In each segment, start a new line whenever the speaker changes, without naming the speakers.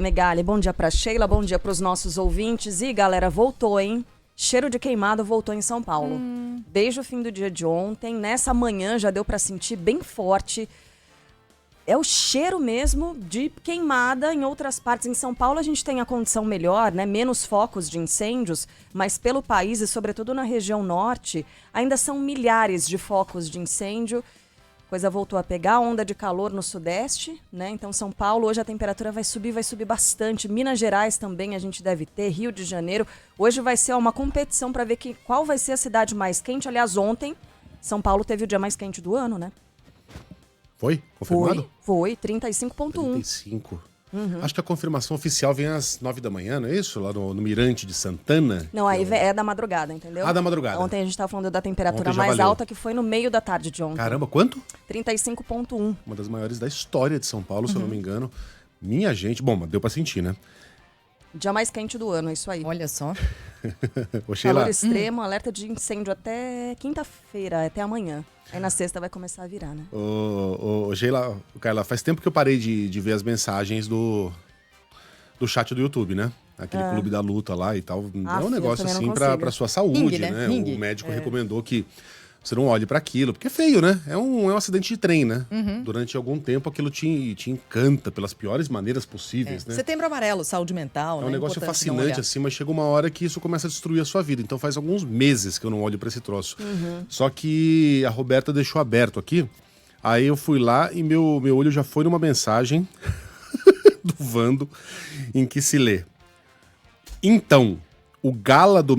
Megali, bom dia pra Sheila, bom dia pros nossos ouvintes. E galera, voltou, hein? Cheiro de queimado voltou em São Paulo. Desde o fim do dia de ontem, nessa manhã já deu pra sentir bem forte. É o cheiro mesmo de queimada em outras partes. Em São Paulo a gente tem a condição melhor, né? Menos focos de incêndios, mas pelo país e sobretudo na região norte, ainda são milhares de focos de incêndio. Coisa voltou a pegar, onda de calor no sudeste, né? Então São Paulo, hoje a temperatura vai subir bastante. Minas Gerais também a gente deve ter, Rio de Janeiro. Hoje vai ser uma competição para ver qual vai ser a cidade mais quente. Aliás, ontem, São Paulo teve o dia mais quente do ano, né?
Foi? Confirmado?
Foi 35,1.
35. Acho que a confirmação oficial vem às 9 da manhã, não é isso? Lá no Mirante de Santana.
Não, aí é da madrugada, entendeu?
Ah, da madrugada.
Ontem a gente estava falando da temperatura
Ontem já
mais
valeu.
alta, que foi no meio da tarde de ontem.
Caramba, quanto?
35,1.
Uma das maiores da história de São Paulo, se eu não me engano. Minha gente, bom, mas deu pra sentir, né?
Dia mais quente do ano, é isso aí.
Olha só.
Ô, Sheila,
Calor extremo, alerta de incêndio até quinta-feira, até amanhã. Aí na sexta vai começar a virar, né?
ô, Sheila, Carla, faz tempo que eu parei de ver as mensagens do chat do YouTube, né? Aquele clube da luta lá e tal.
Ah,
É um
eu
negócio
também não
assim pra
consigo.
sua saúde,
Ring, né?
né?
Ring.
O médico recomendou que você não olhe pra aquilo, porque é feio, né? É um acidente de trem, né? Durante algum tempo aquilo te encanta pelas piores maneiras possíveis, né?
Setembro Amarelo, saúde mental,
É
né?
um negócio
Importante dar uma
fascinante,
olhada.
assim, mas chega uma hora que isso começa a destruir a sua vida. Então faz alguns meses que eu não olho pra esse troço. Só que a Roberta deixou aberto aqui, aí eu fui lá e meu olho já foi numa mensagem do Vando, em que se lê: então, o gala do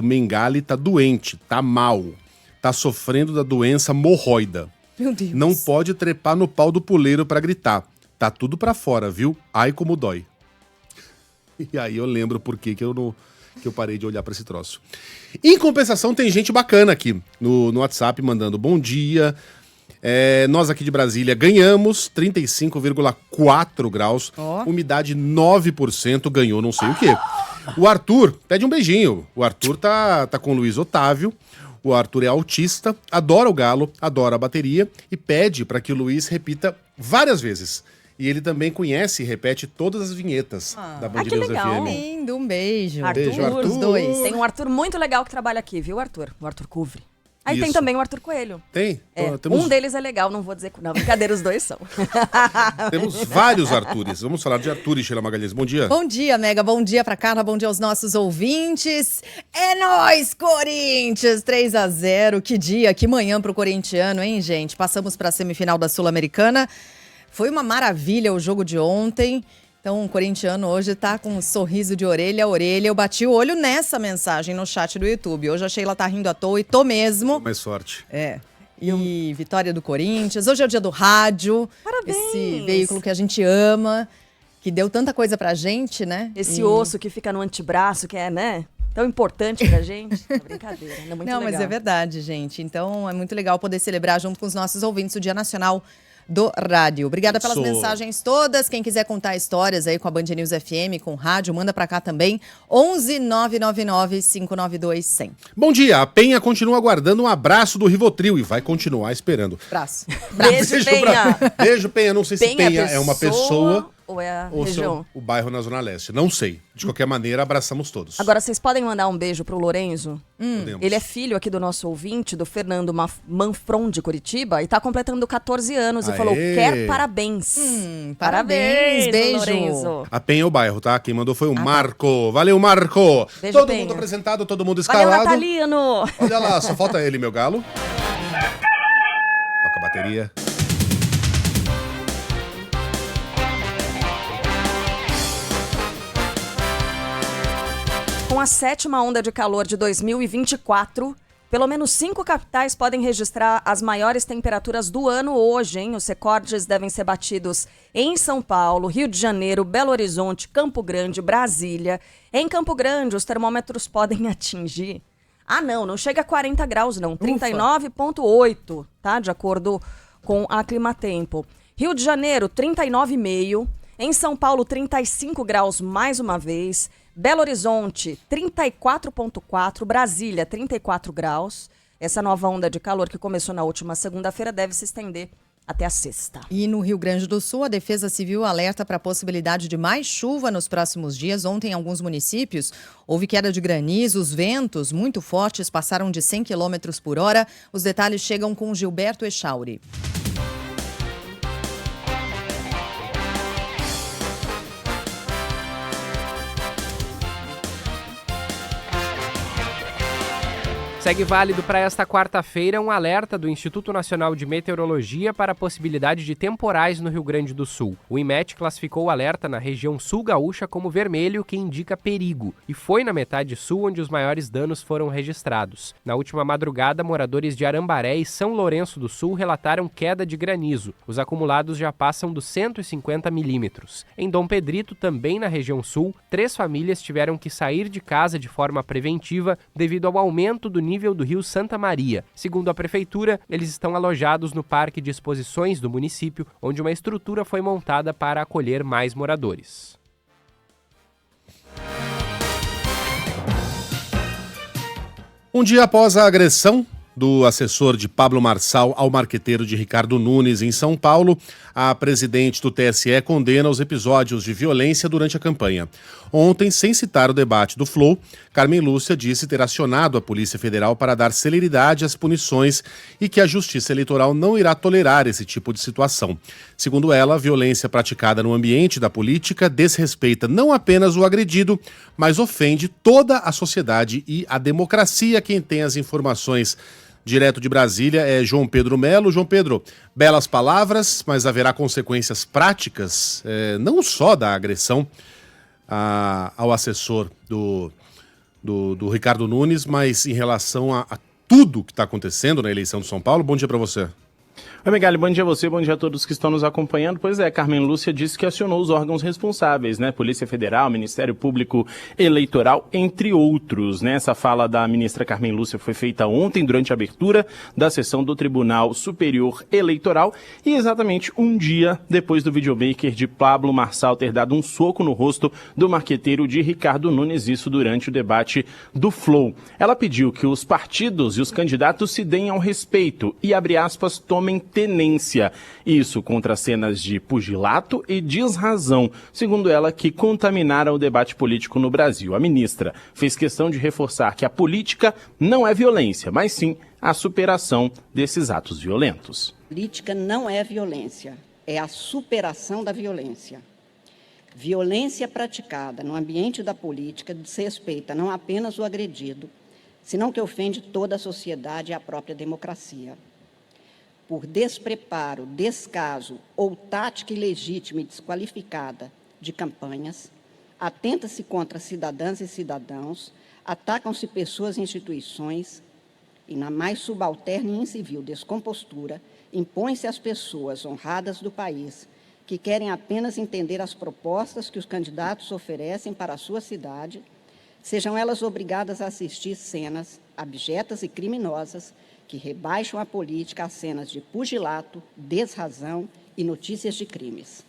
Megali tá doente, tá mal, tá sofrendo da doença hemorroida.
Meu Deus.
Não pode trepar no pau do puleiro pra gritar. Tá tudo pra fora, viu? Ai, como dói. E aí eu lembro por que eu parei de olhar pra esse troço. Em compensação, tem gente bacana aqui no WhatsApp mandando bom dia. Nós aqui de Brasília ganhamos 35,4 graus.
Ó.
Umidade 9%, ganhou não sei o quê. O Arthur pede um beijinho. O Arthur tá com o Luiz Otávio. O Arthur é autista, adora o galo, adora a bateria e pede para que o Luiz repita várias vezes. E ele também conhece e repete todas as vinhetas da Band
que
News
legal.
FM.
Lindo, um beijo.
Arthur,
Beijo, Arthur.
Os dois.
Tem um Arthur muito legal que trabalha aqui, viu, Arthur? O Arthur Cuvre. Aí tem
Isso.
também o Arthur Coelho.
Tem?
É,
Temos,
um deles é legal, não vou dizer... Não, brincadeira, os dois são.
temos vários Artures. Vamos falar de Arthur e Sheila Magalhães. Bom dia.
Bom dia, Mega. Bom dia pra Carla. Bom dia aos nossos ouvintes. É nóis, Corinthians! 3-0. Que dia, que manhã pro corintiano, hein, gente? Passamos pra semifinal da Sul-Americana. Foi uma maravilha o jogo de ontem. Então, o corintiano hoje tá com um sorriso de orelha a orelha. Eu bati o olho nessa mensagem no chat do YouTube. Hoje a Sheila tá rindo à toa e tô mesmo.
Mais sorte.
E vitória do Corinthians. Hoje é o dia do rádio.
Parabéns!
Esse veículo que a gente ama, que deu tanta coisa pra gente, né?
Esse osso que fica no antebraço, que é, né, tão importante pra gente. É brincadeira, não é muito
Não,
legal.
mas é verdade, gente. Então, é muito legal poder celebrar junto com os nossos ouvintes o Dia Nacional do Rádio. Obrigada pelas mensagens todas. Quem quiser contar histórias aí com a Band News FM, com rádio, manda pra cá também. 11 999 592 100.
Bom dia. A Penha continua aguardando um abraço do Rivotril e vai continuar esperando.
Abraço.
Beijo, Penha.
Beijo, Penha. Não sei se Penha é uma pessoa
ou é a
ou se é
região.
o bairro na Zona Leste. Não sei. De qualquer maneira, abraçamos todos.
Agora, vocês podem mandar um beijo pro Lorenzo?
Podemos.
Ele é filho aqui do nosso ouvinte, do Fernando Manfron de Curitiba, e tá completando 14 anos e
Aê!
falou, quer parabéns.
Parabéns, beijo.
Lorenzo.
A Penha é o bairro, tá? Quem mandou foi o Marco. Valeu, Marco.
Beijo,
Todo
Penha.
mundo apresentado, todo mundo
Valeu,
escalado.
Natalino!
Olha lá, só falta ele, meu galo. Toca a bateria.
Com a 7ª onda de calor de 2024, pelo menos 5 capitais podem registrar as maiores temperaturas do ano hoje, hein? Os recordes devem ser batidos em São Paulo, Rio de Janeiro, Belo Horizonte, Campo Grande, Brasília. Em Campo Grande, os termômetros podem atingir... Ah, não chega a 40 graus, não. 39,8, tá? De acordo com a Climatempo. Rio de Janeiro, 39,5. Em São Paulo, 35 graus mais uma vez. Belo Horizonte, 34,4. Brasília, 34 graus. Essa nova onda de calor que começou na última segunda-feira deve se estender até a sexta.
E no Rio Grande do Sul, a Defesa Civil alerta para a possibilidade de mais chuva nos próximos dias. Ontem, em alguns municípios, houve queda de granizo, os ventos muito fortes passaram de 100 km por hora. Os detalhes chegam com Gilberto Echauri.
Segue válido para esta quarta-feira um alerta do Instituto Nacional de Meteorologia para a possibilidade de temporais no Rio Grande do Sul. O IMET classificou o alerta na região sul gaúcha como vermelho, que indica perigo, e foi na metade sul onde os maiores danos foram registrados. Na última madrugada, moradores de Arambaré e São Lourenço do Sul relataram queda de granizo. Os acumulados já passam dos 150 milímetros. Em Dom Pedrito, também na região sul, 3 famílias tiveram que sair de casa de forma preventiva devido ao aumento do nível do rio Santa Maria. Segundo a prefeitura, eles estão alojados no Parque de Exposições do município, onde uma estrutura foi montada para acolher mais moradores.
Um dia após a agressão do assessor de Pablo Marçal ao marqueteiro de Ricardo Nunes em São Paulo, a presidente do TSE condena os episódios de violência durante a campanha. Ontem, sem citar o debate do Flow, Carmen Lúcia disse ter acionado a Polícia Federal para dar celeridade às punições e que a Justiça Eleitoral não irá tolerar esse tipo de situação. Segundo ela, a violência praticada no ambiente da política desrespeita não apenas o agredido, mas ofende toda a sociedade e a democracia. Quem tem as informações direto de Brasília é João Pedro Melo. João Pedro, belas palavras, mas haverá consequências práticas, não só da agressão ao assessor do Ricardo Nunes, mas em relação a tudo que está acontecendo na eleição de São Paulo. Bom dia para você.
Oi, Megali, bom dia a você, bom dia a todos que estão nos acompanhando. Pois é, Carmen Lúcia disse que acionou os órgãos responsáveis, né? Polícia Federal, Ministério Público Eleitoral, entre outros, né? Essa fala da ministra Carmen Lúcia foi feita ontem, durante a abertura da sessão do Tribunal Superior Eleitoral, e exatamente um dia depois do videomaker de Pablo Marçal ter dado um soco no rosto do marqueteiro de Ricardo Nunes, isso durante o debate do Flow. Ela pediu que os partidos e os candidatos se deem ao respeito e, abre aspas, tomem tenência. Isso contra cenas de pugilato e desrazão, segundo ela, que contaminaram o debate político no Brasil. A ministra fez questão de reforçar que a política não é violência, mas sim a superação desses atos violentos.
Política não é violência, é a superação da violência. Violência praticada no ambiente da política desrespeita não apenas o agredido, senão que ofende toda a sociedade e a própria democracia. Por despreparo, descaso ou tática ilegítima e desqualificada de campanhas, atenta-se contra cidadãs e cidadãos, atacam-se pessoas e instituições e, na mais subalterna e incivil descompostura, impõe-se às pessoas honradas do país que querem apenas entender as propostas que os candidatos oferecem para a sua cidade, sejam elas obrigadas a assistir cenas abjetas e criminosas que rebaixam a política a cenas de pugilato, desrazão e notícias de crimes.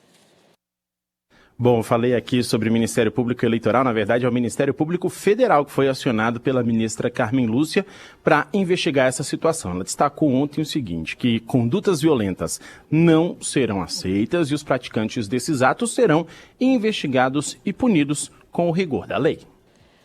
Bom, falei aqui sobre o Ministério Público Eleitoral, na verdade é o Ministério Público Federal que foi acionado pela ministra Carmen Lúcia para investigar essa situação. Ela destacou ontem o seguinte, que condutas violentas não serão aceitas e os praticantes desses atos serão investigados e punidos com o rigor da lei.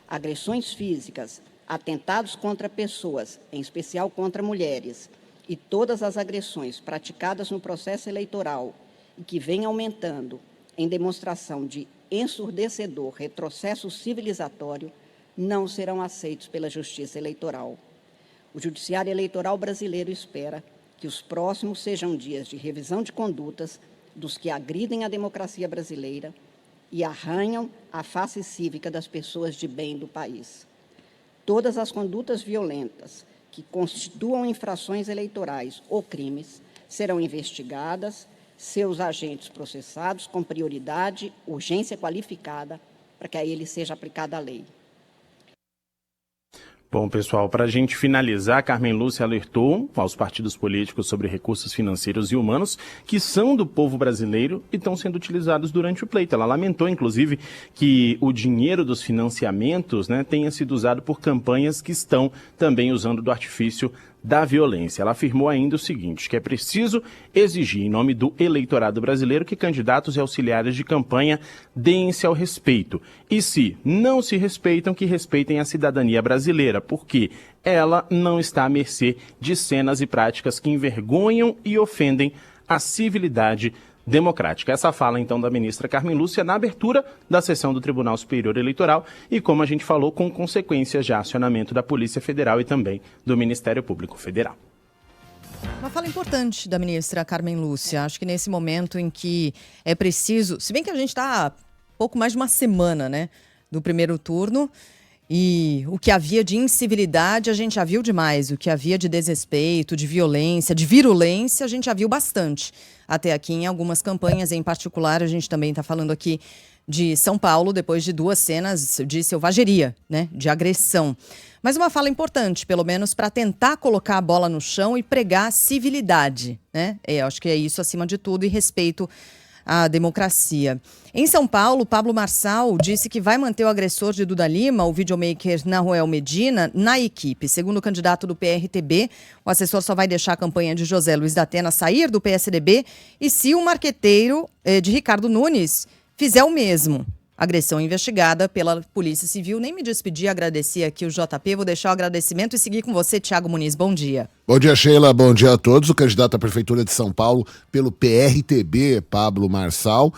Agressões físicas, atentados contra pessoas, em especial contra mulheres, e todas as agressões praticadas no processo eleitoral e que vêm aumentando em demonstração de ensurdecedor retrocesso civilizatório, não serão aceitos pela Justiça Eleitoral. O Judiciário Eleitoral brasileiro espera que os próximos sejam dias de revisão de condutas dos que agridem a democracia brasileira e arranham a face cívica das pessoas de bem do país. Todas as condutas violentas que constituam infrações eleitorais ou crimes serão investigadas, seus agentes processados com prioridade, urgência qualificada, para que a eles seja aplicada a lei.
Bom, pessoal, para a gente finalizar, Carmen Lúcia alertou aos partidos políticos sobre recursos financeiros e humanos que são do povo brasileiro e estão sendo utilizados durante o pleito. Ela lamentou, inclusive, que o dinheiro dos financiamentos, tenha sido usado por campanhas que estão também usando do artifício da violência. Ela afirmou ainda o seguinte, que é preciso exigir, em nome do eleitorado brasileiro, que candidatos e auxiliares de campanha deem-se ao respeito. E se não se respeitam, que respeitem a cidadania brasileira, porque ela não está à mercê de cenas e práticas que envergonham e ofendem a civilidade democrática. Essa fala, então, da ministra Carmen Lúcia na abertura da sessão do Tribunal Superior Eleitoral e, como a gente falou, com consequências já acionamento da Polícia Federal e também do Ministério Público Federal.
Uma fala importante da ministra Carmen Lúcia. Acho que nesse momento em que é preciso... Se bem que a gente está há pouco mais de uma semana, né, do primeiro turno, e o que havia de incivilidade a gente já viu demais. O que havia de desrespeito, de violência, de virulência, a gente já viu bastante. Até aqui em algumas campanhas, em particular, a gente também está falando aqui de São Paulo, depois de 2 cenas de selvageria, né, de agressão. Mas uma fala importante, pelo menos para tentar colocar a bola no chão e pregar civilidade, né? Acho que é isso acima de tudo e respeito à democracia. Em São Paulo, Pablo Marçal disse que vai manter o agressor de Duda Lima, o videomaker Nahuel Medina, na equipe. Segundo o candidato do PRTB, o assessor só vai deixar a campanha de José Luiz da Atena sair do PSDB e se o marqueteiro de Ricardo Nunes fizer o mesmo. Agressão investigada pela Polícia Civil. Nem me despedi, agradeci aqui o JP. Vou deixar o agradecimento e seguir com você, Thiago Muniz. Bom dia.
Bom dia, Sheila. Bom dia a todos. O candidato à Prefeitura de São Paulo pelo PRTB, Pablo Marçal,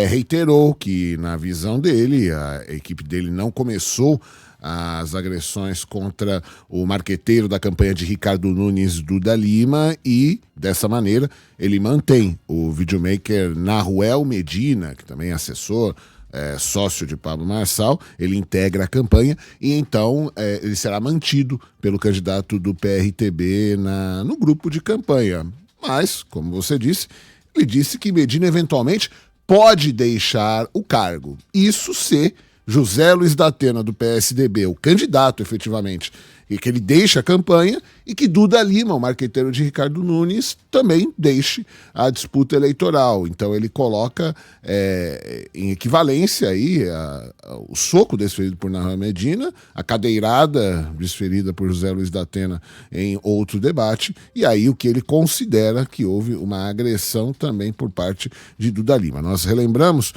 reiterou que, na visão dele, a equipe dele não começou as agressões contra o marqueteiro da campanha de Ricardo Nunes, Duda Lima, e, dessa maneira, ele mantém o videomaker Nahuel Medina, que também é assessor, sócio de Pablo Marçal, ele integra a campanha e então ele será mantido pelo candidato do PRTB no grupo de campanha. Mas, como você disse, ele disse que Medina eventualmente pode deixar o cargo. Isso se José Luiz da Atena, do PSDB, o candidato efetivamente, e que ele deixe a campanha e que Duda Lima, o marqueteiro de Ricardo Nunes, também deixe a disputa eleitoral. Então ele coloca em equivalência aí o soco desferido por Nahuel Medina, a cadeirada desferida por José Luiz da Atena em outro debate, e aí o que ele considera que houve uma agressão também por parte de Duda Lima. Nós relembramos,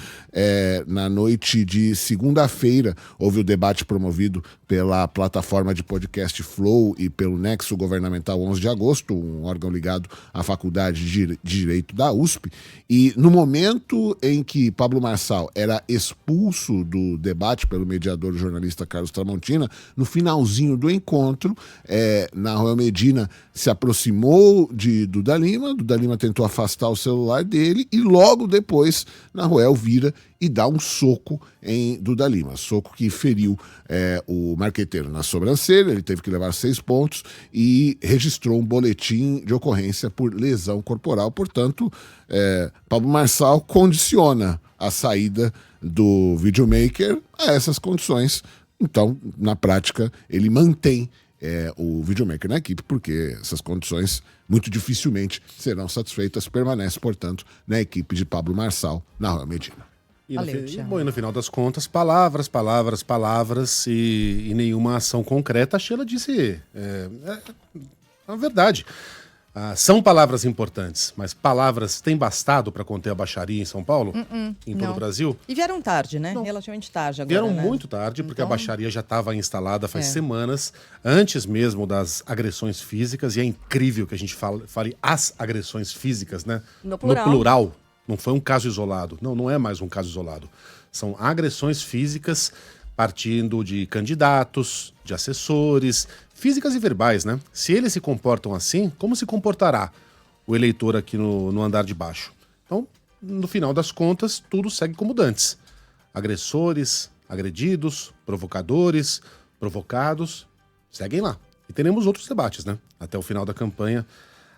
na noite de segunda-feira, houve o debate promovido pela plataforma de podcast Flow e pelo Nexo Governamental 11 de Agosto, um órgão ligado à Faculdade de Direito da USP, e no momento em que Pablo Marçal era expulso do debate pelo mediador jornalista Carlos Tramontina, no finalzinho do encontro, Nahuel Medina se aproximou de Duda Lima tentou afastar o celular dele e logo depois Nahuel vira e dá um soco em Duda Lima, soco que feriu o marqueteiro na sobrancelha. Ele teve que levar 6 pontos e registrou um boletim de ocorrência por lesão corporal. Portanto, Pablo Marçal condiciona a saída do videomaker a essas condições. Então, na prática, ele mantém o videomaker na equipe, porque essas condições muito dificilmente serão satisfeitas. Permanece, portanto, na equipe de Pablo Marçal, Nahuel Medina.
E no final das contas, palavras e nenhuma ação concreta. A Sheila disse a verdade. São palavras importantes, mas palavras têm bastado para conter a baixaria em São Paulo? Em todo o Brasil?
E vieram tarde, né?
Não.
Relativamente tarde agora,
Vieram
né?
muito tarde, porque a baixaria já estava instalada faz semanas, antes mesmo das agressões físicas, e é incrível que a gente fale as agressões físicas, né?
No plural.
No plural. Não foi um caso isolado. Não é mais um caso isolado. São agressões físicas partindo de candidatos, de assessores, físicas e verbais, né? Se eles se comportam assim, como se comportará o eleitor aqui no andar de baixo? Então, no final das contas, tudo segue como dantes. Agressores, agredidos, provocadores, provocados, seguem lá. E teremos outros debates, né? Até o final da campanha,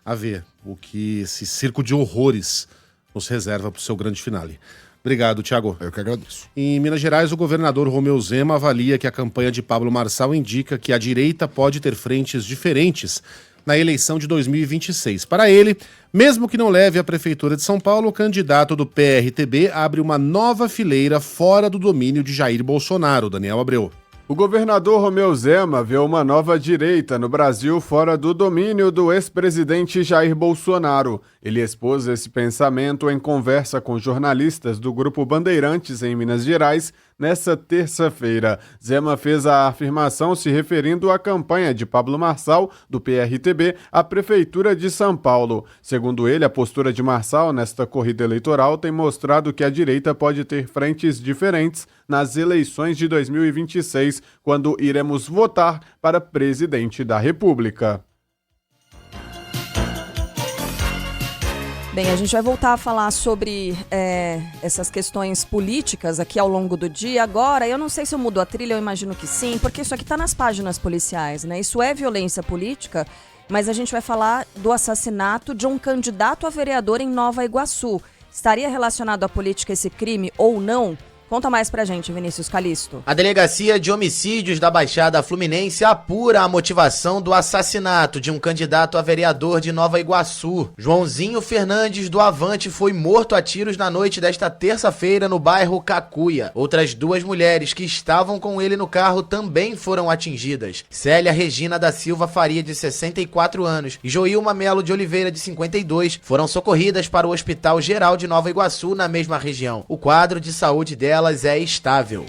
a ver o que esse circo de horrores nos reserva para o seu grande finale. Obrigado, Thiago.
Eu que agradeço.
Em Minas Gerais, o governador Romeu Zema avalia que a campanha de Pablo Marçal indica que a direita pode ter frentes diferentes na eleição de 2026. Para ele, mesmo que não leve a Prefeitura de São Paulo, o candidato do PRTB abre uma nova fileira fora do domínio de Jair Bolsonaro. Daniel Abreu.
O governador Romeu Zema vê uma nova direita no Brasil fora do domínio do ex-presidente Jair Bolsonaro. Ele expôs esse pensamento em conversa com jornalistas do Grupo Bandeirantes em Minas Gerais nesta terça-feira. Zema fez a afirmação se referindo à campanha de Pablo Marçal, do PRTB, à Prefeitura de São Paulo. Segundo ele, a postura de Marçal nesta corrida eleitoral tem mostrado que a direita pode ter frentes diferentes nas eleições de 2026, quando iremos votar para presidente da República.
Bem, a gente vai voltar a falar sobre essas questões políticas aqui ao longo do dia. Agora, eu não sei se eu mudo a trilha, eu imagino que sim, porque isso aqui está nas páginas policiais, né? Isso é violência política, mas a gente vai falar do assassinato de um candidato a vereador em Nova Iguaçu. Estaria relacionado à política esse crime ou não? Conta mais pra gente, Vinícius Calixto.
A Delegacia de Homicídios da Baixada Fluminense apura a motivação do assassinato de um candidato a vereador de Nova Iguaçu. Joãozinho Fernandes do Avante foi morto a tiros na noite desta terça-feira no bairro Cacuia. Outras 2 mulheres que estavam com ele no carro também foram atingidas. Célia Regina da Silva Faria, de 64 anos, e Joilma Melo de Oliveira, de 52, foram socorridas para o Hospital Geral de Nova Iguaçu, na mesma região. O quadro de saúde delas é estável.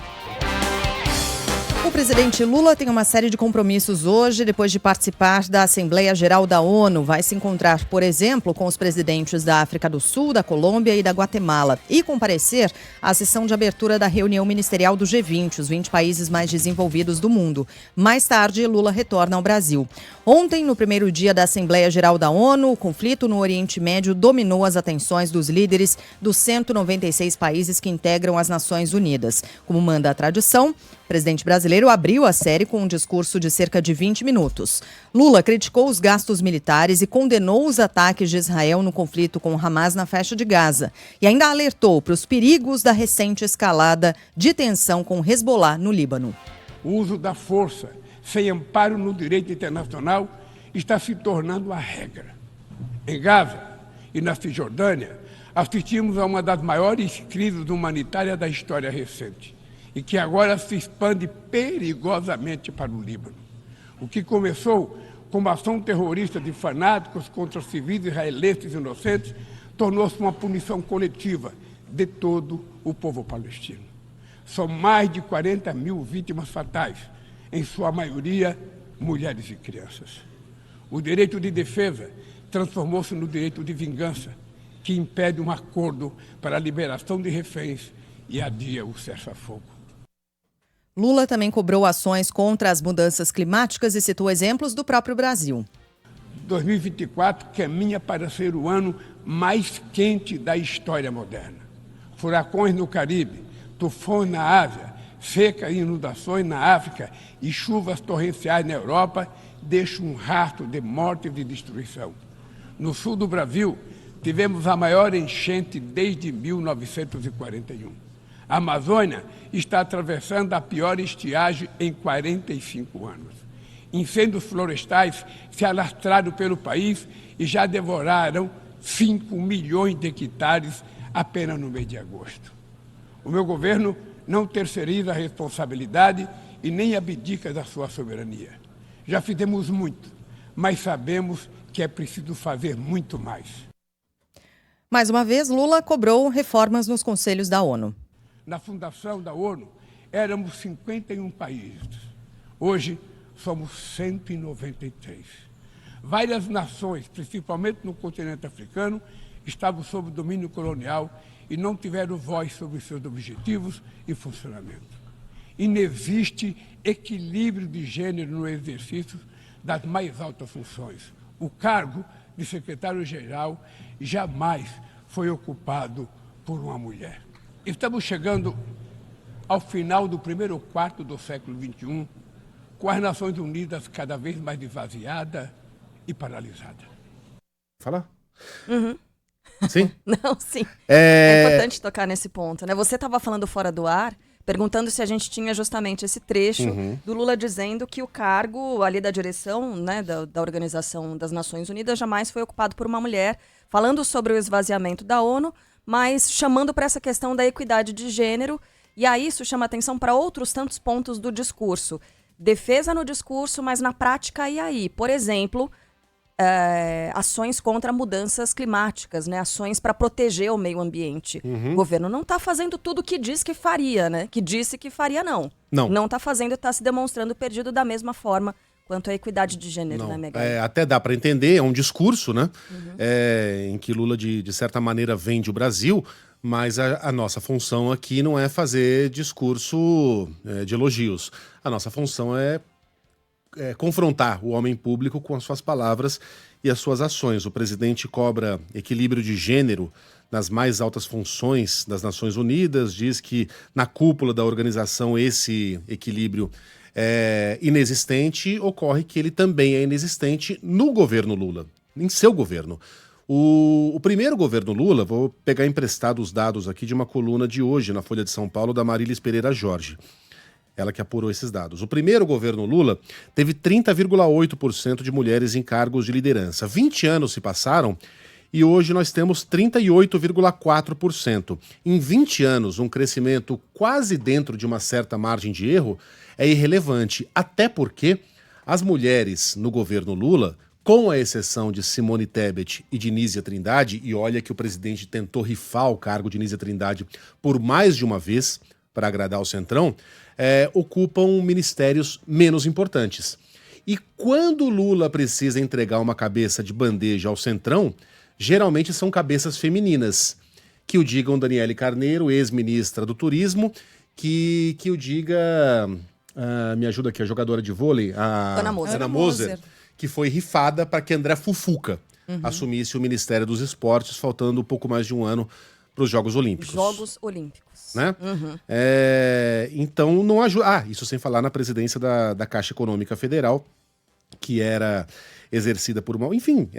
O presidente Lula tem uma série de compromissos hoje, depois de participar da Assembleia Geral da ONU. Vai se encontrar, por exemplo, com os presidentes da África do Sul, da Colômbia e da Guatemala e comparecer à sessão de abertura da reunião ministerial do G20, os 20 países mais desenvolvidos do mundo. Mais tarde, Lula retorna ao Brasil. Ontem, no primeiro dia da Assembleia Geral da ONU, o conflito no Oriente Médio dominou as atenções dos líderes dos 196 países que integram as Nações Unidas. Como manda a tradição, o presidente brasileiro abriu a série com um discurso de cerca de 20 minutos. Lula criticou os gastos militares e condenou os ataques de Israel no conflito com o Hamas na faixa de Gaza. E ainda alertou para os perigos da recente escalada de tensão com Hezbollah no Líbano.
O uso da força, sem amparo no direito internacional, está se tornando a regra. Em Gaza e na Cisjordânia, assistimos a uma das maiores crises humanitárias da história recente e que agora se expande perigosamente para o Líbano. O que começou como ação terrorista de fanáticos contra civis israelenses inocentes tornou-se uma punição coletiva de todo o povo palestino. São mais de 40 mil vítimas fatais, em sua maioria mulheres e crianças. O direito de defesa transformou-se no direito de vingança, que impede um acordo para a liberação de reféns e adia o cessar-fogo.
Lula também cobrou ações contra as mudanças climáticas e citou exemplos do próprio Brasil.
2024 caminha para ser o ano mais quente da história moderna. Furacões no Caribe, tufões na Ásia, seca e inundações na África e chuvas torrenciais na Europa deixam um rastro de morte e de destruição. No sul do Brasil, tivemos a maior enchente desde 1941. A Amazônia está atravessando a pior estiagem em 45 anos. Incêndios florestais se alastraram pelo país e já devoraram 5 milhões de hectares apenas no mês de agosto. O meu governo não terceiriza a responsabilidade e nem abdica da sua soberania. Já fizemos muito, mas sabemos que é preciso fazer muito mais.
Mais uma vez, Lula cobrou reformas nos conselhos da ONU.
Na fundação da ONU, éramos 51 países. Hoje, somos 193. Várias nações, principalmente no continente africano, estavam sob domínio colonial e não tiveram voz sobre seus objetivos e funcionamento. Inexiste equilíbrio de gênero no exercício das mais altas funções. O cargo de secretário-geral jamais foi ocupado por uma mulher. Estamos chegando ao final do primeiro quarto do século XXI, com as Nações Unidas cada vez mais esvaziada e paralisada.
Fala?
Uhum.
Sim?
Não, sim. É importante tocar nesse ponto, né? Você estava falando fora do ar, perguntando se a gente tinha justamente esse trecho do Lula dizendo que o cargo ali da direção, né, da Organização das Nações Unidas jamais foi ocupado por uma mulher, falando sobre o esvaziamento da ONU, mas chamando para essa questão da equidade de gênero E aí isso chama atenção para outros tantos pontos do discurso. Defesa no discurso, mas na prática, e aí? Por exemplo, ações contra mudanças climáticas, né? Ações para proteger o meio ambiente. O governo não está fazendo tudo o que diz que faria, né? Que disse que faria, não. Não está fazendo e está se demonstrando perdido da mesma forma quanto à equidade de gênero, né, Megali?
Até dá para entender, é um discurso, né? Em que Lula, de certa maneira, vende o Brasil, mas a nossa função aqui não é fazer discurso de elogios. A nossa função é confrontar o homem público com as suas palavras e as suas ações. O presidente cobra equilíbrio de gênero nas mais altas funções das Nações Unidas, diz que na cúpula da organização esse equilíbrio é inexistente, ocorre que ele também é inexistente no governo Lula, em seu governo. O primeiro governo Lula, vou pegar emprestado os dados aqui de uma coluna de hoje na Folha de São Paulo da Marilis Pereira Jorge. Ela que apurou esses dados. O primeiro governo Lula teve 30,8% de mulheres em cargos de liderança. 20 anos se passaram e hoje nós temos 38,4%. Em 20 anos, um crescimento quase dentro de uma certa margem de erro é irrelevante, até porque as mulheres no governo Lula, com a exceção de Simone Tebet e de Nízia Trindade, e olha que o presidente tentou rifar o cargo de Nízia Trindade por mais de uma vez para agradar o Centrão, ocupam ministérios menos importantes. E quando Lula precisa entregar uma cabeça de bandeja ao Centrão, geralmente são cabeças femininas. Que o digam Daniele Carneiro, ex-ministra do Turismo, que o diga... me ajuda aqui, a jogadora de vôlei, a Ana Moser, que foi rifada para que André Fufuca assumisse o Ministério dos Esportes, faltando um pouco mais de um ano para os Jogos Olímpicos.
Jogos Olímpicos.
Né? Então não ajuda. Isso sem falar na presidência da Caixa Econômica Federal, que era exercida por uma... Enfim,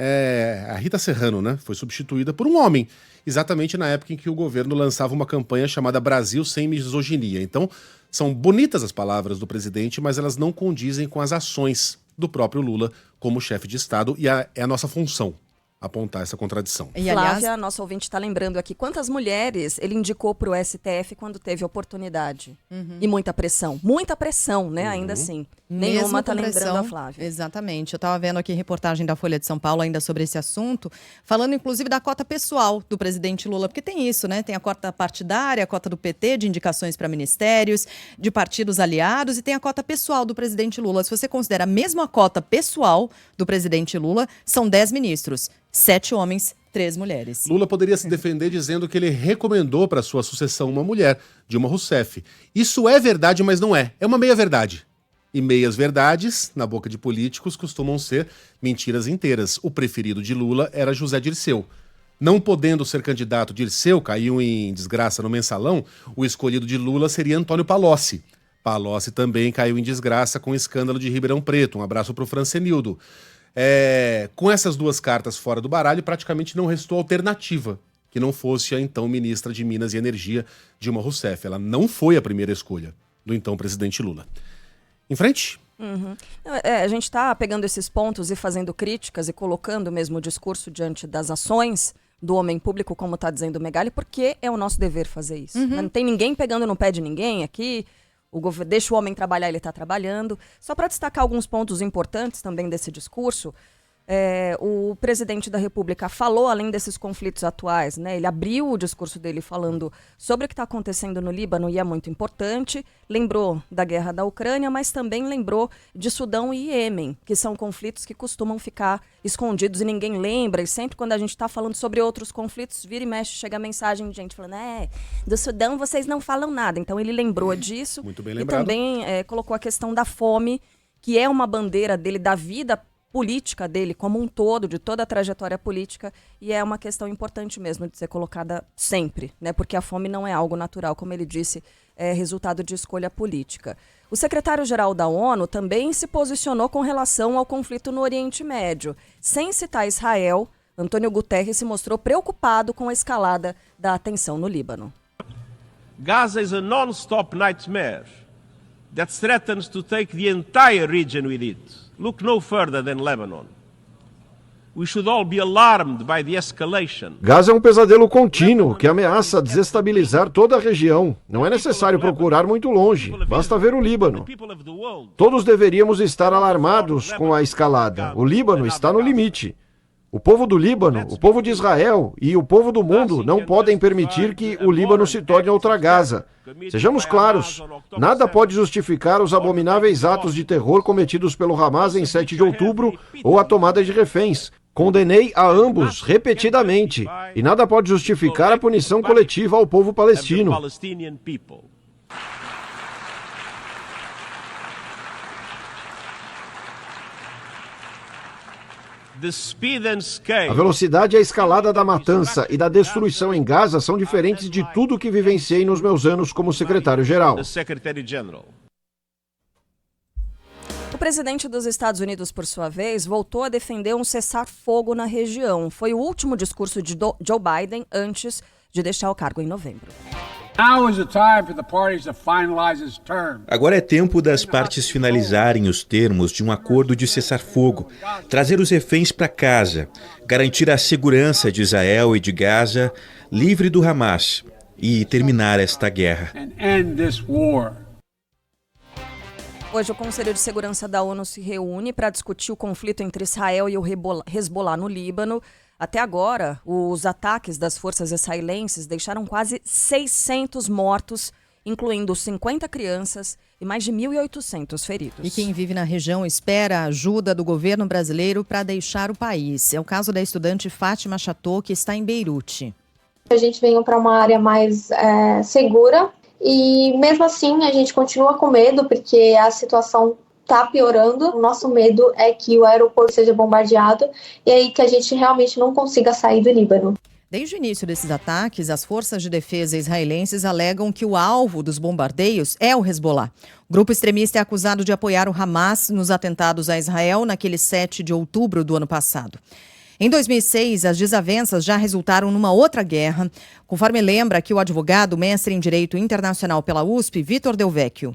a Rita Serrano, né? Foi substituída por um homem, exatamente na época em que o governo lançava uma campanha chamada Brasil Sem Misoginia. Então, são bonitas as palavras do presidente, mas elas não condizem com as ações do próprio Lula como chefe de Estado, e é a nossa função apontar essa contradição.
E, aliás, Flávia, nossa ouvinte está lembrando aqui, quantas mulheres ele indicou para o STF quando teve oportunidade? E muita pressão, né, ainda assim. Nenhuma está lembrando a Flávia.
Exatamente. Eu estava vendo aqui reportagem da Folha de São Paulo ainda sobre esse assunto, falando inclusive da cota pessoal do presidente Lula, porque tem isso, né? Tem a cota partidária, a cota do PT de indicações para ministérios, de partidos aliados, e tem a cota pessoal do presidente Lula. Se você considera a mesma cota pessoal do presidente Lula, são 10 ministros, 7 homens, 3 mulheres.
Lula poderia se defender dizendo que ele recomendou para sua sucessão uma mulher, Dilma Rousseff. Isso é verdade, mas não é. É uma meia-verdade. E meias-verdades, na boca de políticos, costumam ser mentiras inteiras. O preferido de Lula era José Dirceu. Não podendo ser candidato, Dirceu caiu em desgraça no Mensalão, o escolhido de Lula seria Antônio Palocci. Palocci também caiu em desgraça com o escândalo de Ribeirão Preto. Um abraço para o Francenildo. Com essas duas cartas fora do baralho, praticamente não restou alternativa que não fosse a então ministra de Minas e Energia, Dilma Rousseff. Ela não foi a primeira escolha do então presidente Lula. Em frente?
A gente está pegando esses pontos e fazendo críticas e colocando mesmo o discurso diante das ações do homem público, como está dizendo o Megali, porque é o nosso dever fazer isso. Não tem ninguém pegando no pé de ninguém aqui. Deixa o homem trabalhar, ele está trabalhando. Só para destacar alguns pontos importantes também desse discurso, o presidente da República falou, além desses conflitos atuais, né? Ele abriu o discurso dele falando sobre o que está acontecendo no Líbano, e é muito importante. Lembrou da guerra da Ucrânia, mas também lembrou de Sudão e Iêmen, que são conflitos que costumam ficar escondidos e ninguém lembra. E sempre quando a gente está falando sobre outros conflitos, vira e mexe, chega a mensagem de gente falando, do Sudão vocês não falam nada. Então ele lembrou disso.
Muito bem lembrado.
E também colocou a questão da fome, que é uma bandeira dele, da vida política dele como um todo, de toda a trajetória política, e é uma questão importante mesmo de ser colocada sempre, né? Porque a fome não é algo natural, como ele disse, é resultado de escolha política. O secretário-geral da ONU também se posicionou com relação ao conflito no Oriente Médio. Sem citar Israel, Antônio Guterres se mostrou preocupado com a escalada da tensão no Líbano.
Gaza is a non-stop nightmare that threatens to take the entire region with it. Look no further than Lebanon. We should all be alarmed by the escalation.
Gaza é um pesadelo contínuo que ameaça desestabilizar toda a região. Não é necessário procurar muito longe, basta ver o Líbano. Todos deveríamos estar alarmados com a escalada. O Líbano está no limite. O povo do Líbano, o povo de Israel e o povo do mundo não podem permitir que o Líbano se torne outra Gaza. Sejamos claros, nada pode justificar os abomináveis atos de terror cometidos pelo Hamas em 7 de outubro ou a tomada de reféns. Condenei a ambos repetidamente e nada pode justificar a punição coletiva ao povo palestino. A velocidade e a escalada da matança e da destruição em Gaza são diferentes de tudo que vivenciei nos meus anos como secretário-geral.
O presidente dos Estados Unidos, por sua vez, voltou a defender um cessar-fogo na região. Foi o último discurso de Joe Biden antes de deixar o cargo em novembro.
Agora é tempo das partes finalizarem os termos de um acordo de cessar-fogo, trazer os reféns para casa, garantir a segurança de Israel e de Gaza, livre do Hamas, e terminar esta guerra.
Hoje o Conselho de Segurança da ONU se reúne para discutir o conflito entre Israel e o Hezbollah no Líbano. Até agora, os ataques das forças israelenses deixaram quase 600 mortos, incluindo 50 crianças e mais de 1.800 feridos.
E quem vive na região espera a ajuda do governo brasileiro para deixar o país. É o caso da estudante Fátima Chateau, que está em Beirute.
A gente veio para uma área mais segura e, mesmo assim, a gente continua com medo porque a situação está piorando. O nosso medo é que o aeroporto seja bombardeado e aí que a gente realmente não consiga sair do Líbano.
Desde o início desses ataques, as forças de defesa israelenses alegam que o alvo dos bombardeios é o Hezbollah. O grupo extremista é acusado de apoiar o Hamas nos atentados a Israel naquele 7 de outubro do ano passado. Em 2006, as desavenças já resultaram numa outra guerra, conforme lembra aqui o advogado, mestre em Direito Internacional pela USP, Vitor Del Vecchio.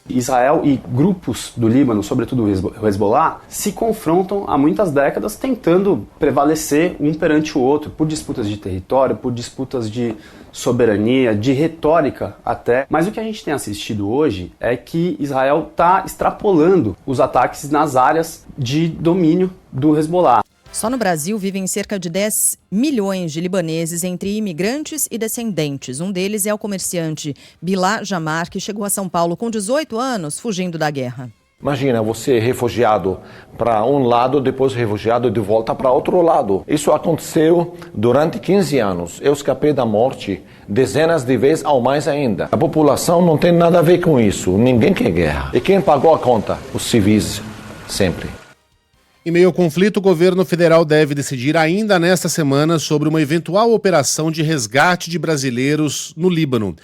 Israel e grupos do Líbano, sobretudo o Hezbollah, se confrontam há muitas décadas tentando prevalecer um perante o outro, por disputas de território, por disputas de soberania, de retórica até. Mas o que a gente tem assistido hoje é que Israel está extrapolando os ataques nas áreas de domínio do Hezbollah.
Só no Brasil vivem cerca de 10 milhões de libaneses entre imigrantes e descendentes. Um deles é o comerciante Bilal Jamar, que chegou a São Paulo com 18 anos, fugindo da guerra.
Imagina você refugiado para um lado, depois refugiado de volta para outro lado. Isso aconteceu durante 15 anos. Eu escapei da morte dezenas de vezes ou mais ainda. A população não tem nada a ver com isso. Ninguém quer guerra. E quem pagou a conta? Os civis, sempre.
Em meio ao conflito, o governo federal deve decidir ainda nesta semana sobre uma eventual operação de resgate de brasileiros no Líbano.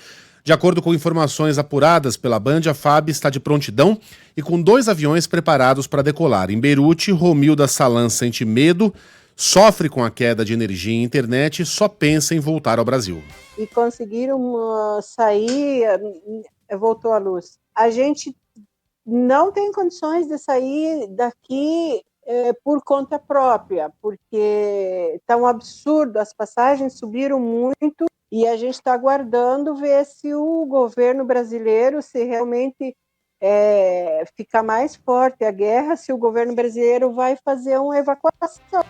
De acordo com informações apuradas pela Band, a FAB está de prontidão e com 2 aviões preparados para decolar. Em Beirute, Romilda Salan sente medo, sofre com a queda de energia e internet e só pensa em voltar ao Brasil.
E conseguiram sair, voltou a luz. A gente não tem condições de sair daqui por conta própria, porque está um absurdo, as passagens subiram muito e a gente está aguardando ver se o governo brasileiro, se realmente fica mais forte a guerra, se o governo brasileiro vai fazer uma evacuação.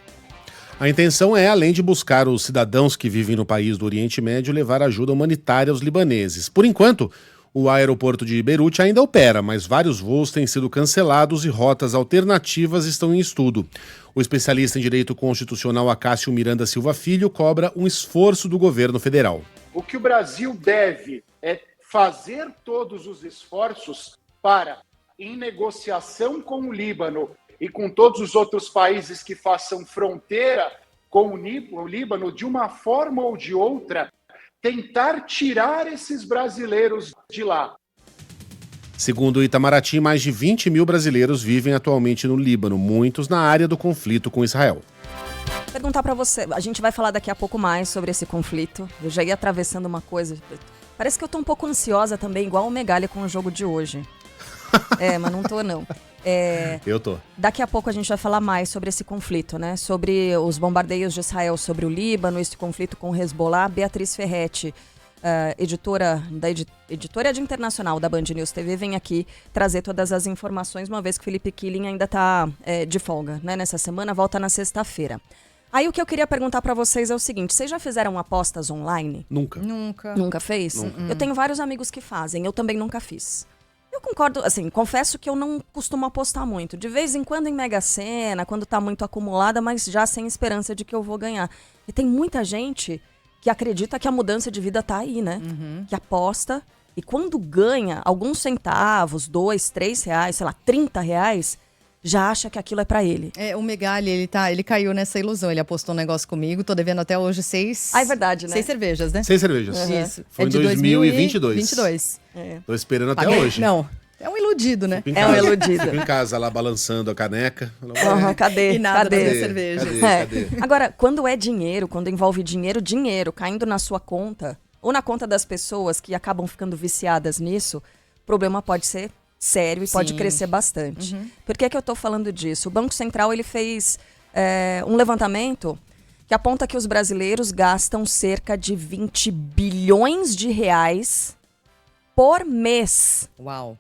A intenção é, além de buscar os cidadãos que vivem no país do Oriente Médio, levar ajuda humanitária aos libaneses. Por enquanto, o aeroporto de Beirute ainda opera, mas vários voos têm sido cancelados e rotas alternativas estão em estudo. O especialista em direito constitucional Acácio Miranda Silva Filho cobra um esforço do governo federal.
O que o Brasil deve é fazer todos os esforços para, em negociação com o Líbano e com todos os outros países que façam fronteira com o Líbano, de uma forma ou de outra, tentar tirar esses brasileiros de lá.
Segundo o Itamaraty, mais de 20 mil brasileiros vivem atualmente no Líbano, muitos na área do conflito com Israel.
Perguntar para você, a gente vai falar daqui a pouco mais sobre esse conflito. Eu já ia atravessando uma coisa. Parece que eu tô um pouco ansiosa também, igual o Megali com o jogo de hoje. Mas não tô não.
Eu tô.
Daqui a pouco a gente vai falar mais sobre esse conflito, né? Sobre os bombardeios de Israel sobre o Líbano, esse conflito com o Hezbollah. Beatriz Ferretti, editora de internacional da Band News TV, vem aqui trazer todas as informações, uma vez que o Felipe Killing ainda está de folga, né? Nessa semana, volta na sexta-feira. Aí o que eu queria perguntar pra vocês é o seguinte: vocês já fizeram apostas online?
Nunca.
Nunca fez?
Nunca.
Eu tenho vários amigos que fazem, eu também nunca fiz. Eu concordo, assim, confesso que eu não costumo apostar muito. De vez em quando em Mega Sena, quando tá muito acumulada, mas já sem esperança de que eu vou ganhar. E tem muita gente que acredita que a mudança de vida tá aí, né? Que aposta e quando ganha alguns centavos, 2, 3 reais, sei lá, 30 reais, já acha que aquilo é pra ele.
O Megali, ele caiu nessa ilusão. Ele apostou um negócio comigo, tô devendo até hoje 6...
Ah, é verdade, né?
6 cervejas, né?
6 cervejas.
Isso.
Foi em
de
2022.
2022.
Tô esperando até hoje.
Não, é um iludido, né?
É um iludido.
Fico em casa lá balançando a caneca.
Cadê?
E nada
Cadê?
pra ter cerveja.
Cadê?
Agora, quando é dinheiro, quando envolve dinheiro caindo na sua conta, ou na conta das pessoas que acabam ficando viciadas nisso, o problema pode ser sério e pode crescer bastante. Por que eu tô falando disso? O Banco Central ele fez um levantamento que aponta que os brasileiros gastam cerca de 20 bilhões de reais por mês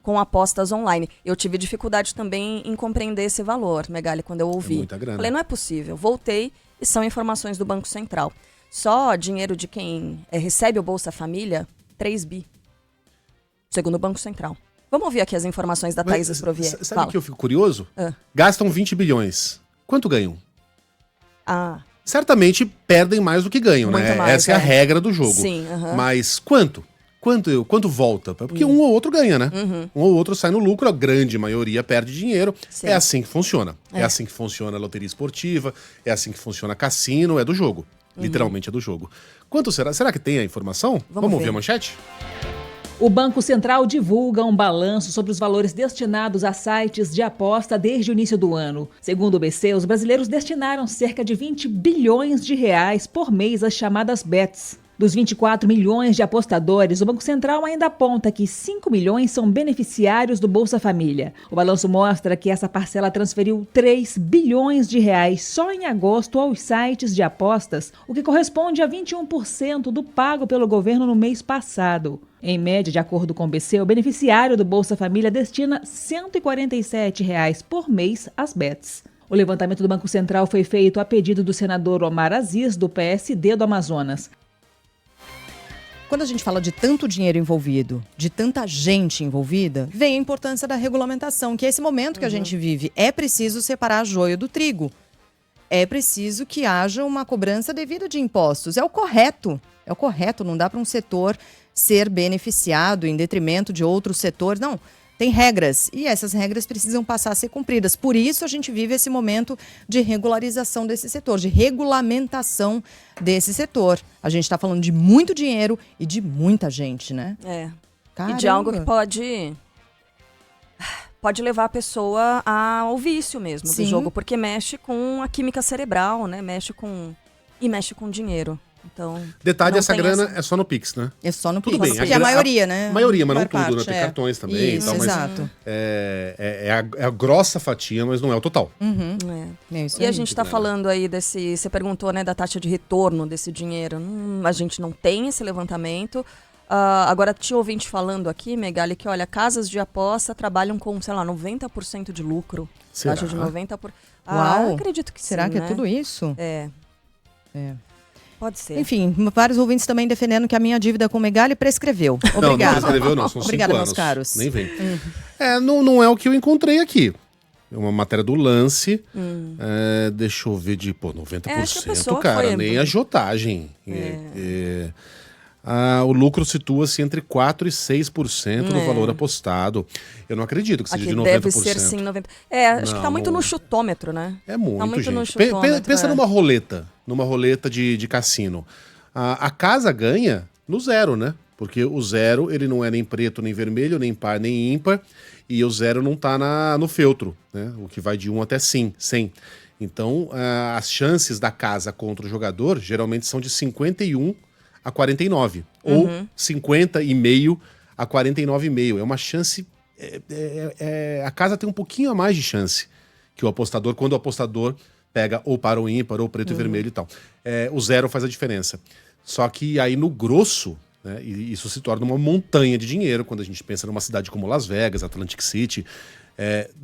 com apostas online. Eu tive dificuldade também em compreender esse valor, Megali, quando eu ouvi.
Muita grana.
Falei, não é possível. Voltei e são informações do Banco Central. Só dinheiro de quem recebe o Bolsa Família, 3 bi, segundo o Banco Central. Vamos ouvir aqui as informações da Thaís Esprovier.
Sabe o que eu fico curioso? Gastam 20 bilhões. Quanto ganham? Certamente perdem mais do que ganham,
Muito
né?
mais,
Essa é a regra do jogo.
Sim,
Mas quanto? Quanto volta? Porque um ou outro ganha, né? Um ou outro sai no lucro, a grande maioria perde dinheiro.
Sim.
É assim que funciona. É assim que funciona a loteria esportiva, é assim que funciona cassino, é do jogo. Literalmente é do jogo. Quanto será? Será que tem a informação? Vamos ouvir a manchete?
O Banco Central divulga um balanço sobre os valores destinados a sites de aposta desde o início do ano. Segundo o BC, os brasileiros destinaram cerca de 20 bilhões de reais por mês às chamadas bets. Dos 24 milhões de apostadores, o Banco Central ainda aponta que 5 milhões são beneficiários do Bolsa Família. O balanço mostra que essa parcela transferiu 3 bilhões de reais só em agosto aos sites de apostas, o que corresponde a 21% do pago pelo governo no mês passado. Em média, de acordo com o BC, o beneficiário do Bolsa Família destina R$ 147 reais por mês às bets. O levantamento do Banco Central foi feito a pedido do senador Omar Aziz, do PSD do Amazonas.
Quando a gente fala de tanto dinheiro envolvido, de tanta gente envolvida, vem a importância da regulamentação, que é esse momento que a gente vive. É preciso separar joio do trigo. É preciso que haja uma cobrança devida de impostos. É o correto. É o correto. Não dá para um setor ser beneficiado em detrimento de outros setores. Não. Tem regras e essas regras precisam passar a ser cumpridas. Por isso a gente vive esse momento de regularização desse setor, de regulamentação desse setor. A gente está falando de muito dinheiro e de muita gente, né?
E de algo que pode levar a pessoa ao vício mesmo do jogo, porque mexe com a química cerebral, né? Mexe com dinheiro. Então,
detalhe, essa grana é só no Pix, né?
É só no
Tudo
Pix.
bem,
que é a maioria, né?
A maioria, mas não
Maior
tudo, né?
parte,
Tem cartões também.
Isso,
e tal, mas
exato.
É a grossa fatia, mas não é o total.
E a gente está falando aí desse... Você perguntou, né, da taxa de retorno desse dinheiro. A gente não tem esse levantamento. Agora, tinha ouvinte falando aqui, Megali, que, olha, casas de aposta trabalham com, sei lá, 90% de lucro.
Será?
Taxa de 90%.
Uau!
Acredito que
Será
sim,
que
né?
é tudo isso?
É. Pode ser.
Enfim, vários ouvintes também defendendo que a minha dívida com o Megali prescreveu. Obrigada.
Não prescreveu não, são 5
Obrigada,
anos.
meus caros.
Nem vem. Não é o que eu encontrei aqui. É uma matéria do Lance. Deixa eu ver de, 90%, cara, nem a jotagem. O lucro situa-se entre 4% e 6% do valor apostado. Eu não acredito que seja de 90%.
Deve ser sim 90%. Acho que tá muito no chutômetro, né?
É muito,
tá muito
gente.
no chutômetro,
Pensa numa roleta de cassino. A casa ganha no zero, né? Porque o zero, ele não é nem preto, nem vermelho, nem par, nem ímpar. E o zero não tá no feltro, né? O que vai de 1 até 100. Então, as chances da casa contra o jogador geralmente são de 51 a 49. Ou 50,5 a 49,5. É uma chance a casa tem um pouquinho a mais de chance que o apostador, quando o apostador pega ou para o ímpar, ou preto e vermelho e tal. O 0 faz a diferença. Só que aí no grosso, né, e isso se torna uma montanha de dinheiro quando a gente pensa numa cidade como Las Vegas, Atlantic City.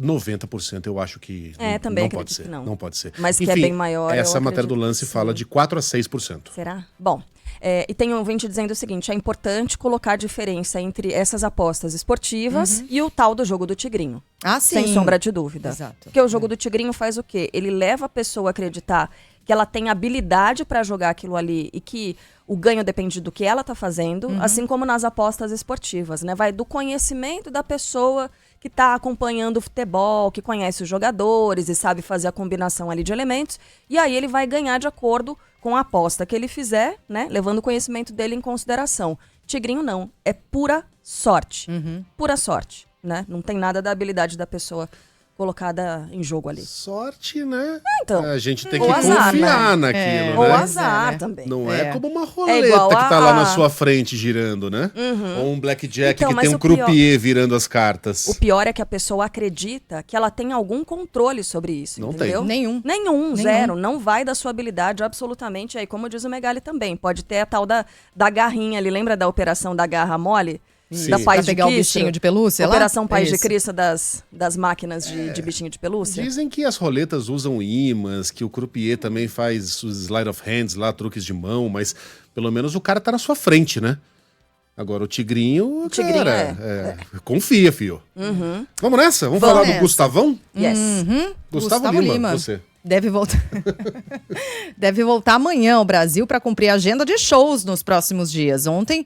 90% eu acho que não pode ser. Não pode ser.
Mas
enfim,
que é bem maior.
Essa matéria do Lance fala de 4 a 6%.
Será? Bom. E tem um ouvinte dizendo o seguinte: é importante colocar a diferença entre essas apostas esportivas e o tal do jogo do tigrinho.
Ah, sim.
Sem sombra de dúvida.
Exato.
Porque o jogo do tigrinho faz o quê? Ele leva a pessoa a acreditar que ela tem habilidade para jogar aquilo ali e que o ganho depende do que ela tá fazendo, assim como nas apostas esportivas, né? Vai do conhecimento da pessoa que está acompanhando o futebol, que conhece os jogadores e sabe fazer a combinação ali de elementos, e aí ele vai ganhar de acordo com a aposta que ele fizer, né? Levando o conhecimento dele em consideração. Tigrinho não, é pura sorte. Pura sorte, né? Não tem nada da habilidade da pessoa colocada em jogo ali.
Sorte, né?
Então.
A gente tem que
azar,
confiar
né?
naquilo, né?
Ou azar também.
Não é como uma roleta que tá lá na sua frente girando, né? Ou um blackjack que tem um croupier virando as cartas.
O pior é que a pessoa acredita que ela tem algum controle sobre isso,
não
entendeu?
Tem.
Nenhum, zero. Não vai da sua habilidade absolutamente. Aí, como diz o Megali também, pode ter a tal da garrinha ali. Lembra da operação da garra mole?
Sim.
Da Paz
pra pegar
de
o bichinho de pelúcia lá?
Operação Paz de
Isso.
Cristo das máquinas de bichinho de pelúcia.
Dizem que as roletas usam ímãs, que o croupier também faz os slide of hands lá, truques de mão, mas pelo menos o cara tá na sua frente, né? Agora o tigrinho, confia, fio. Vamos nessa? Vamos falar do Gustavão?
Yes.
Gustavo Lima, você.
Deve voltar. Deve voltar amanhã ao Brasil para cumprir a agenda de shows nos próximos dias. Ontem,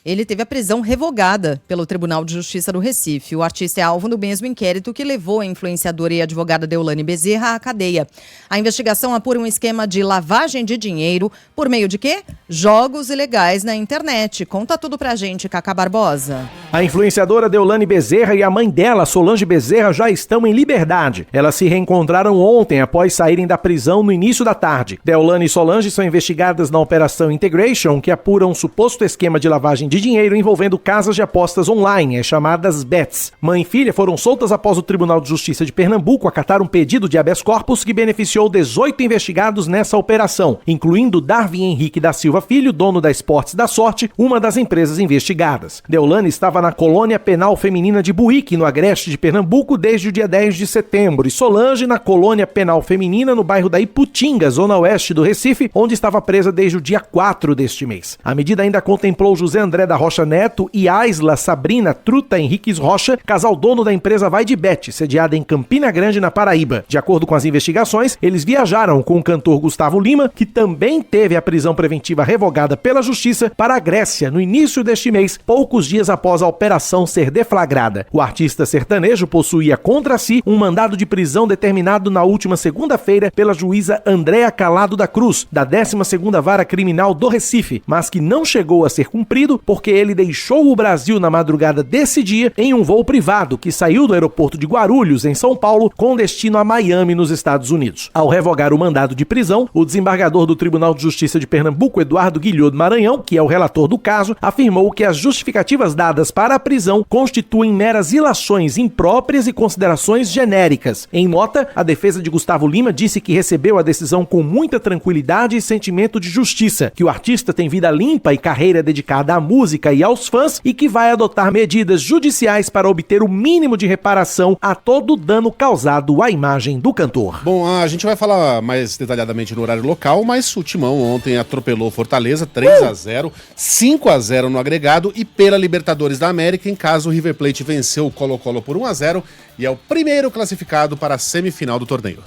ele teve a prisão revogada pelo Tribunal de Justiça do Recife. O artista é alvo do mesmo inquérito que levou a influenciadora e advogada Deolane Bezerra à cadeia. A investigação apura um esquema de lavagem de dinheiro por meio de quê? Jogos ilegais na internet. Conta tudo pra gente, Cacá Barbosa.
A influenciadora Deolane Bezerra e a mãe dela, Solange Bezerra, já estão em liberdade. Elas se reencontraram ontem após saírem da prisão no início da tarde. Deolane e Solange são investigadas na Operação Integration, que apura um suposto esquema de lavagem de dinheiro envolvendo casas de apostas online, as chamadas bets. Mãe e filha foram soltas após o Tribunal de Justiça de Pernambuco acatar um pedido de habeas corpus que beneficiou 18 investigados nessa operação, incluindo Darwin Henrique da Silva Filho, dono da Esportes da Sorte, uma das empresas investigadas. Deolane estava na colônia penal feminina de Buíque, no Agreste de Pernambuco, desde o dia 10 de setembro, e Solange na colônia penal feminina no bairro da Iputinga, zona oeste do Recife, onde estava presa desde o dia 4 deste mês. A medida ainda contemplou José André da Rocha Neto e Aisla Sabrina Truta Henriques Rocha, casal dono da empresa Vai de Bet, sediada em Campina Grande, na Paraíba. De acordo com as investigações, eles viajaram com o cantor Gustavo Lima, que também teve a prisão preventiva revogada pela Justiça, para a Grécia no início deste mês, poucos dias após a operação ser deflagrada. O artista sertanejo possuía contra si um mandado de prisão determinado na última segunda-feira pela juíza Andréa Calado da Cruz, da 12ª Vara Criminal do Recife, mas que não chegou a ser cumprido porque ele deixou o Brasil na madrugada desse dia em um voo privado que saiu do aeroporto de Guarulhos, em São Paulo, com destino a Miami, nos Estados Unidos. Ao revogar o mandado de prisão, o desembargador do Tribunal de Justiça de Pernambuco, Eduardo Guilhot Maranhão, que é o relator do caso, afirmou que as justificativas dadas para a prisão constituem meras ilações impróprias e considerações genéricas. Em nota, a defesa de Gustavo Lima disse que recebeu a decisão com muita tranquilidade e sentimento de justiça, que o artista tem vida limpa e carreira dedicada à música e aos fãs e que vai adotar medidas judiciais para obter o mínimo de reparação a todo o dano causado à imagem do cantor.
Bom, a gente vai falar mais detalhadamente no horário local, mas o Timão ontem atropelou Fortaleza 3-0, 5-0 no agregado, e pela Libertadores da América, em casa o River Plate venceu o Colo-Colo por 1-0 e é o primeiro classificado para a semifinal do torneio.